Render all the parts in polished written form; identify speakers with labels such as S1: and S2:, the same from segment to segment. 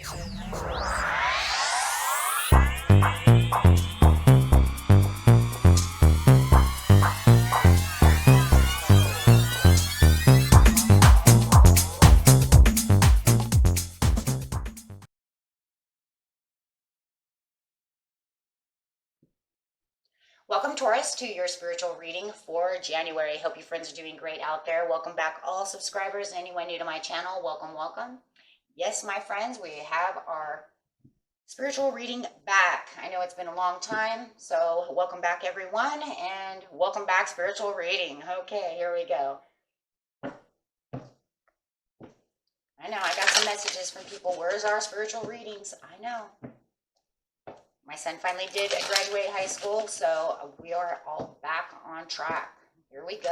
S1: Welcome, Taurus, to your spiritual reading for January. Hope you friends are doing great out there. Welcome back, all subscribers and anyone new to my channel. Welcome, welcome. Yes, my friends, we have our spiritual reading back. I know it's been a long time, so welcome back, everyone, and welcome back, spiritual reading. Okay, here we go. I know, I got some messages from people. Where's our spiritual readings? I know. My son finally did graduate high school, so we are all back on track. Here we go.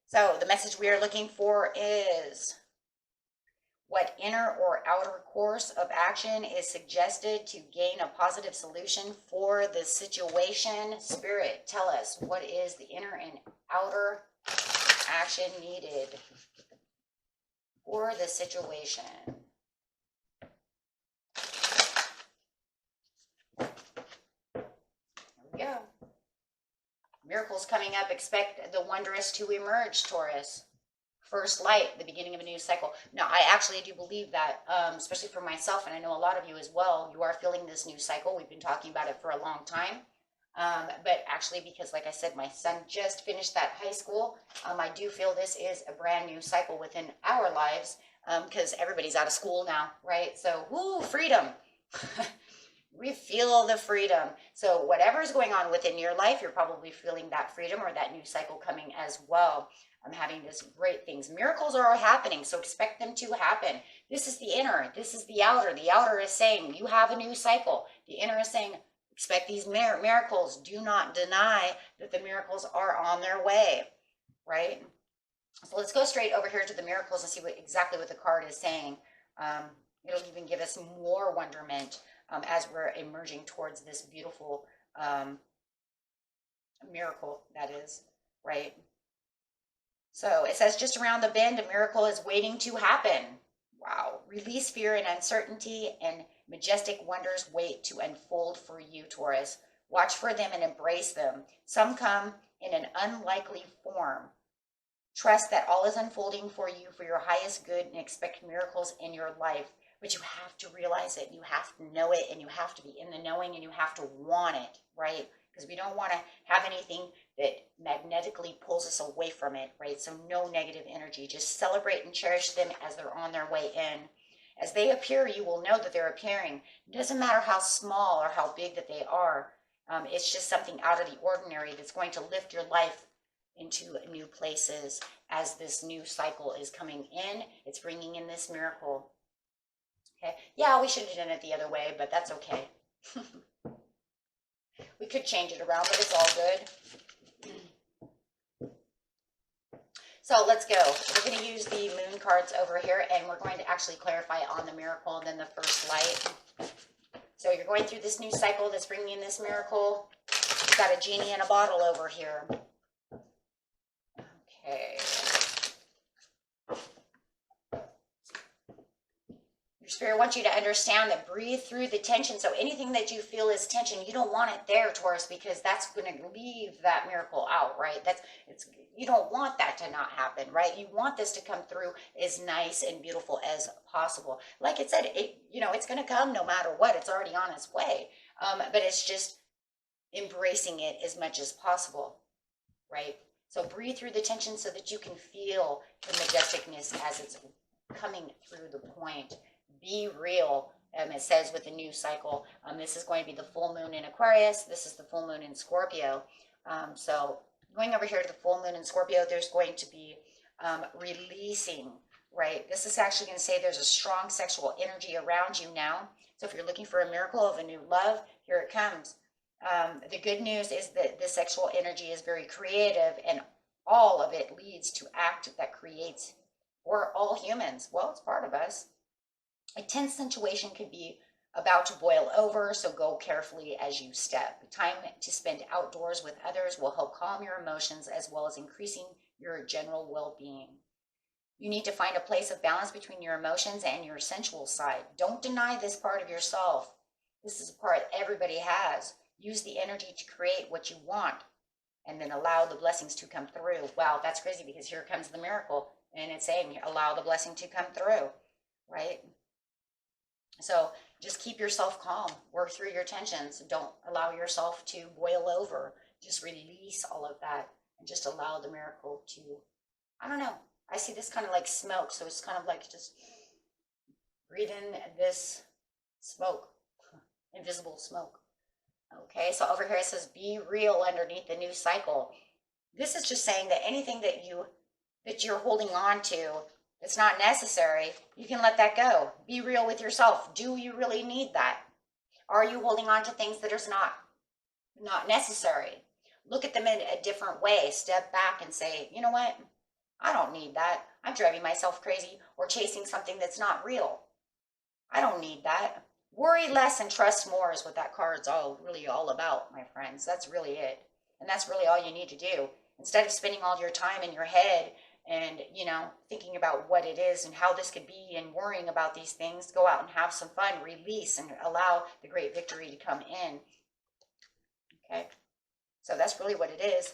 S1: So the message we are looking for is, what inner or outer course of action is suggested to gain a positive solution for the situation? Spirit, tell us, what is the inner and outer action needed for the situation? Go. Miracles coming up. Expect the wondrous to emerge, Taurus. First light, the beginning of a new cycle. Now, I actually do believe that, especially for myself, and I know a lot of you as well, you are feeling this new cycle. We've been talking about it for a long time. But actually, because like I said, my son just finished that high school, I do feel this is a brand new cycle within our lives, because everybody's out of school now, right? So, woo, freedom. We feel the freedom. So whatever's going on within your life, you're probably feeling that freedom or that new cycle coming as well. I'm having this great things. Miracles are happening, so expect them to happen. This is the inner. This is the outer. The outer is saying you have a new cycle. The inner is saying expect these miracles. Do not deny that the miracles are on their way, right? So let's go straight over here to the miracles and see exactly what the card is saying. It'll even give us more wonderment as we're emerging towards this beautiful miracle, that is, right? So it says, just around the bend, a miracle is waiting to happen. Wow. Release fear and uncertainty, and majestic wonders wait to unfold for you, Taurus. Watch for them and embrace them. Some come in an unlikely form. Trust that all is unfolding for you for your highest good, and expect miracles in your life. But you have to realize it, you have to know it, and you have to be in the knowing, and you have to want it, right? Because we don't want to have anything that magnetically pulls us away from it, right? So no negative energy. Just celebrate and cherish them as they're on their way in. As they appear, you will know that they're appearing. It doesn't matter how small or how big that they are. It's just something out of the ordinary that's going to lift your life into new places as this new cycle is coming in. It's bringing in this miracle. Okay. Yeah, we should have done it the other way, but that's okay. We could change it around, but it's all good. So let's go. We're going to use the moon cards over here, and we're going to actually clarify on the miracle and then the first light. So you're going through this new cycle that's bringing in this miracle. You've got a genie in a bottle over here. Okay. Your spirit wants you to understand that, breathe through the tension. So anything that you feel is tension, you don't want it there, Taurus, because that's going to leave that miracle out, right? You don't want that to not happen, right? You want this to come through as nice and beautiful as possible. Like it said, it's going to come no matter what. It's already on its way. But it's just embracing it as much as possible, right? So breathe through the tension so that you can feel the majesticness as it's coming through the point. Be real, it says with the new cycle. This is going to be the full moon in Aquarius. This is the full moon in Scorpio. So going over here to the full moon in Scorpio, there's going to be releasing, right? This is actually going to say there's a strong sexual energy around you now. So if you're looking for a miracle of a new love, here it comes. The good news is that the sexual energy is very creative, and all of it leads to act that creates for all humans. Well, it's part of us. A tense situation could be about to boil over, so go carefully as you step. Time to spend outdoors with others will help calm your emotions as well as increasing your general well-being. You need to find a place of balance between your emotions and your sensual side. Don't deny this part of yourself. This is a part everybody has. Use the energy to create what you want and then allow the blessings to come through. Wow, that's crazy because here comes the miracle. And it's saying allow the blessing to come through, right? So just keep yourself calm. Work through your tensions. Don't allow yourself to boil over. Just release all of that and just allow the miracle to, I don't know. I see this kind of like smoke. So it's kind of like just breathe in this smoke, invisible smoke. Okay, so over here it says be real underneath the new cycle. This is just saying that anything that you're holding on to that's not necessary, you can let that go. Be real with yourself. Do you really need that? Are you holding on to things that are not necessary? Look at them in a different way. Step back and say, you know what? I don't need that. I'm driving myself crazy or chasing something that's not real. I don't need that. Worry less and trust more is what that card's really all about, my friends. That's really it. And that's really all you need to do. Instead of spending all your time in your head and, thinking about what it is and how this could be and worrying about these things, go out and have some fun, release, and allow the great victory to come in. Okay? So that's really what it is.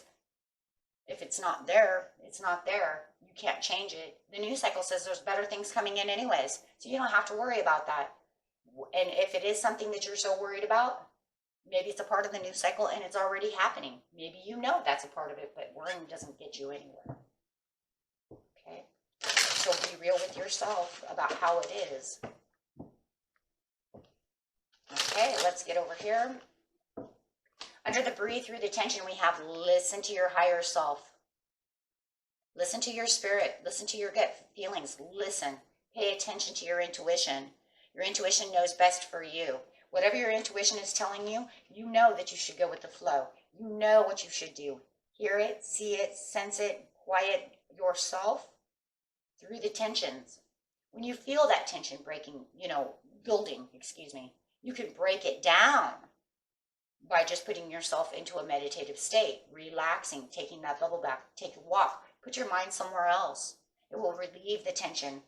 S1: If it's not there, it's not there. You can't change it. The new cycle says there's better things coming in anyways. So you don't have to worry about that. And if it is something that you're so worried about, maybe it's a part of the new cycle and it's already happening. Maybe that's a part of it, but worrying doesn't get you anywhere. Okay? So be real with yourself about how it is. Okay, let's get over here. Under the breathe through the tension, we have listen to your higher self. Listen to your spirit. Listen to your gut feelings. Listen. Pay attention to your intuition. Your intuition knows best for you. Whatever your intuition is telling you, you know that you should go with the flow. You know what you should do. Hear it, see it, sense it, quiet yourself through the tensions. When you feel that tension building, you can break it down by just putting yourself into a meditative state, relaxing, taking that bubble bath, take a walk, put your mind somewhere else. It will relieve the tension.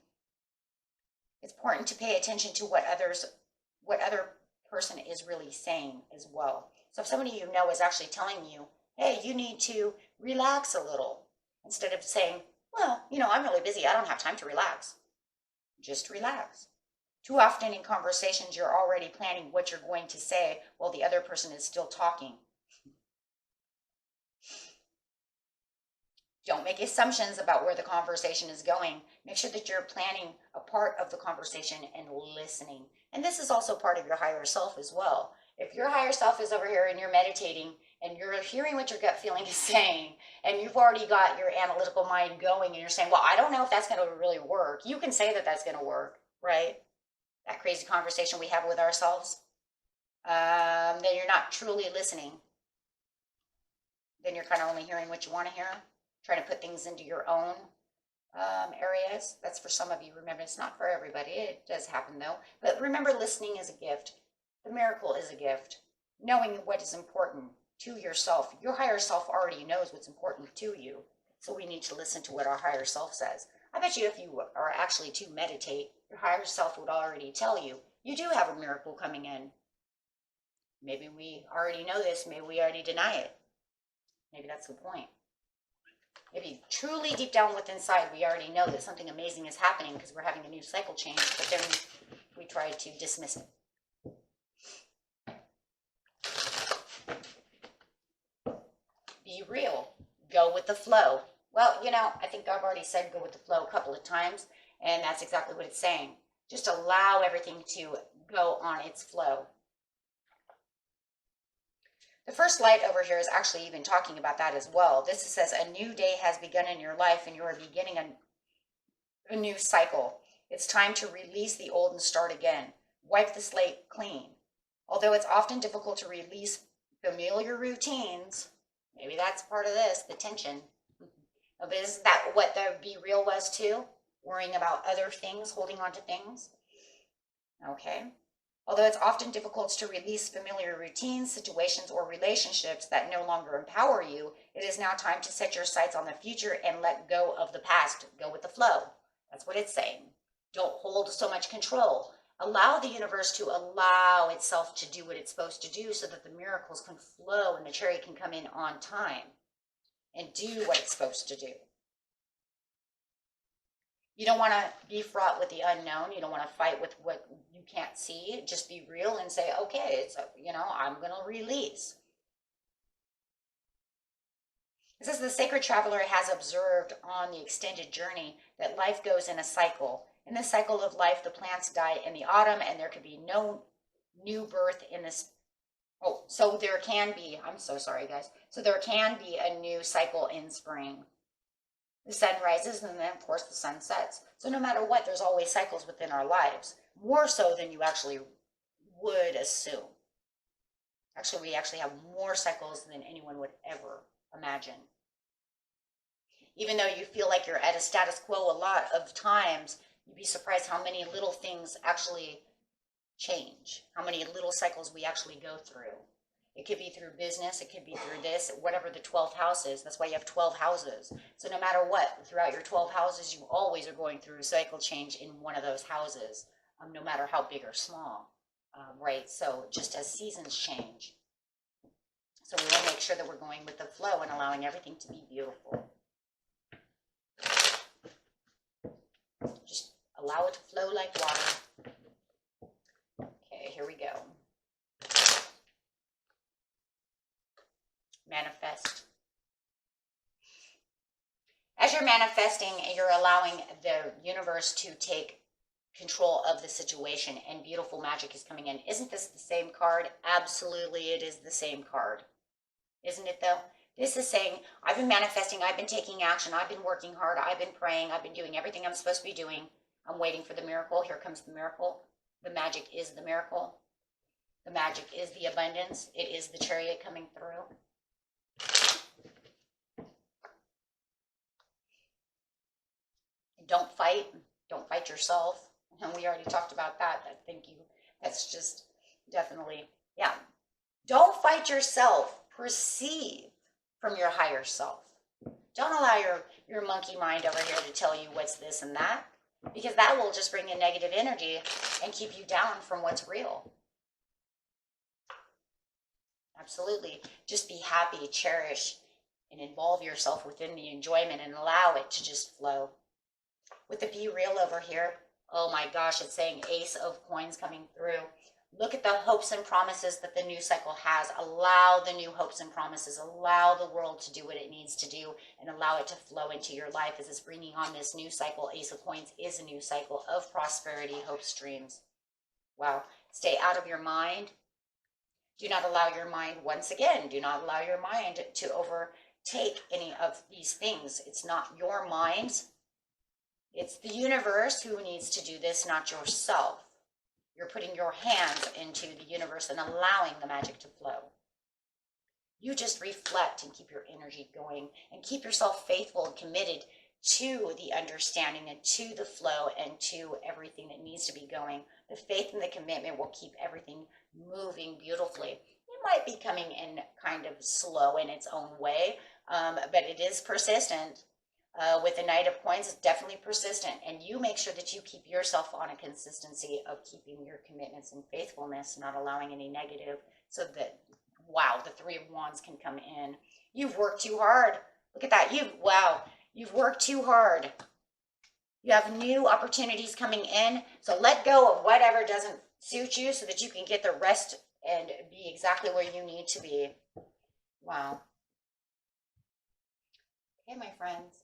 S1: It's important to pay attention to what other person is really saying as well. So if somebody you know is actually telling you, hey, you need to relax a little, instead of saying, well, I'm really busy, I don't have time to relax. Just relax. Too often in conversations, you're already planning what you're going to say while the other person is still talking. Don't make assumptions about where the conversation is going. Make sure that you're planning a part of the conversation and listening. And this is also part of your higher self as well. If your higher self is over here and you're meditating and you're hearing what your gut feeling is saying, and you've already got your analytical mind going and you're saying, well, I don't know if that's going to really work. You can say that that's going to work, right? That crazy conversation we have with ourselves. Then you're not truly listening. Then you're kind of only hearing what you want to hear. Trying to put things into your own areas. That's for some of you. Remember, it's not for everybody. It does happen though. But remember, listening is a gift. The miracle is a gift. Knowing what is important to yourself. Your higher self already knows what's important to you. So we need to listen to what our higher self says. I bet you if you are actually to meditate, your higher self would already tell you, you do have a miracle coming in. Maybe we already know this. Maybe we already deny it. Maybe that's the point. Maybe truly deep down within inside, we already know that something amazing is happening because we're having a new cycle change, but then we try to dismiss it. Be real. Go with the flow. Well, I think I've already said go with the flow a couple of times, and that's exactly what it's saying. Just allow everything to go on its flow. The first light over here is actually even talking about that as well. This says a new day has begun in your life and you are beginning a new cycle. It's time to release the old and start again. Wipe the slate clean. Although it's often difficult to release familiar routines, maybe that's part of this, the tension. Is that what the be real was too? Worrying about other things, holding on to things? Okay. Although it's often difficult to release familiar routines, situations, or relationships that no longer empower you, it is now time to set your sights on the future and let go of the past. Go with the flow. That's what it's saying. Don't hold so much control. Allow the universe to allow itself to do what it's supposed to do so that the miracles can flow and the chariot can come in on time and do what it's supposed to do. You don't want to be fraught with the unknown. You don't want to fight with what you can't see. Just be real and say, okay, it's, I'm going to release. It says the sacred traveler has observed on the extended journey that life goes in a cycle. In the cycle of life, the plants die in the autumn and there could be no new birth in this. Oh, so there can be, I'm so sorry, guys. So there can be a new cycle in spring. The sun rises and then, of course, the sun sets. So no matter what, there's always cycles within our lives, more so than you actually would assume. Actually, we actually have more cycles than anyone would ever imagine. Even though you feel like you're at a status quo a lot of times, you'd be surprised how many little things actually change, how many little cycles we actually go through. It could be through business, it could be through this, whatever the 12th house is. That's why you have 12 houses. So no matter what, throughout your 12 houses, you always are going through a cycle change in one of those houses, no matter how big or small, right? So just as seasons change. So we want to make sure that we're going with the flow and allowing everything to be beautiful. Just allow it to flow like water. Okay, here we go. Manifest. As you're manifesting, you're allowing the universe to take control of the situation, and beautiful magic is coming in. Isn't this the same card? Absolutely, it is the same card. Isn't it though? This is saying, I've been manifesting, I've been taking action, I've been working hard, I've been praying, I've been doing everything I'm supposed to be doing. I'm waiting for the miracle. Here comes the miracle. The magic is the miracle. The magic is the abundance. It is the chariot coming through. Don't fight. Don't fight yourself. And we already talked about that. Thank you. That's just definitely, yeah. Don't fight yourself. Perceive from your higher self. Don't allow your monkey mind over here to tell you what's this and that, because that will just bring in negative energy and keep you down from what's real. Absolutely. Just be happy, cherish, and involve yourself within the enjoyment and allow it to just flow. With the be real over here, oh my gosh, it's saying Ace of Coins coming through. Look at the hopes and promises that the new cycle has. Allow the new hopes and promises. Allow the world to do what it needs to do and allow it to flow into your life as it's bringing on this new cycle. Ace of Coins is a new cycle of prosperity, hopes, dreams. Wow. Stay out of your mind. Do not allow your mind, once again, do not allow your mind to overtake any of these things. It's not your mind. It's the universe who needs to do this, not yourself. You're putting your hands into the universe and allowing the magic to flow. You just reflect and keep your energy going and keep yourself faithful and committed to the understanding and to the flow and to everything that needs to be going. The faith and the commitment will keep everything moving beautifully. It might be coming in kind of slow in its own way, but it is persistent. With the Knight of Coins, it's definitely persistent, and you make sure that you keep yourself on a consistency of keeping your commitments and faithfulness, not allowing any negative, so that, wow, the Three of Wands can come in. You've worked too hard. Look at that. You've worked too hard. You have new opportunities coming in, so let go of whatever doesn't suit you so that you can get the rest and be exactly where you need to be. Wow. Okay, my friends.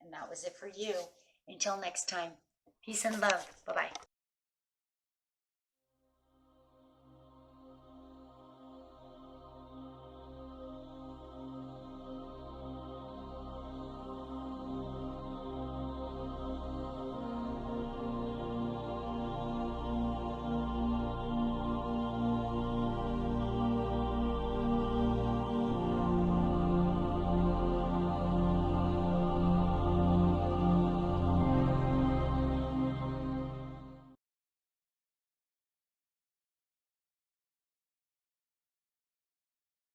S1: And that was it for you. Until next time, peace and love. Bye-bye.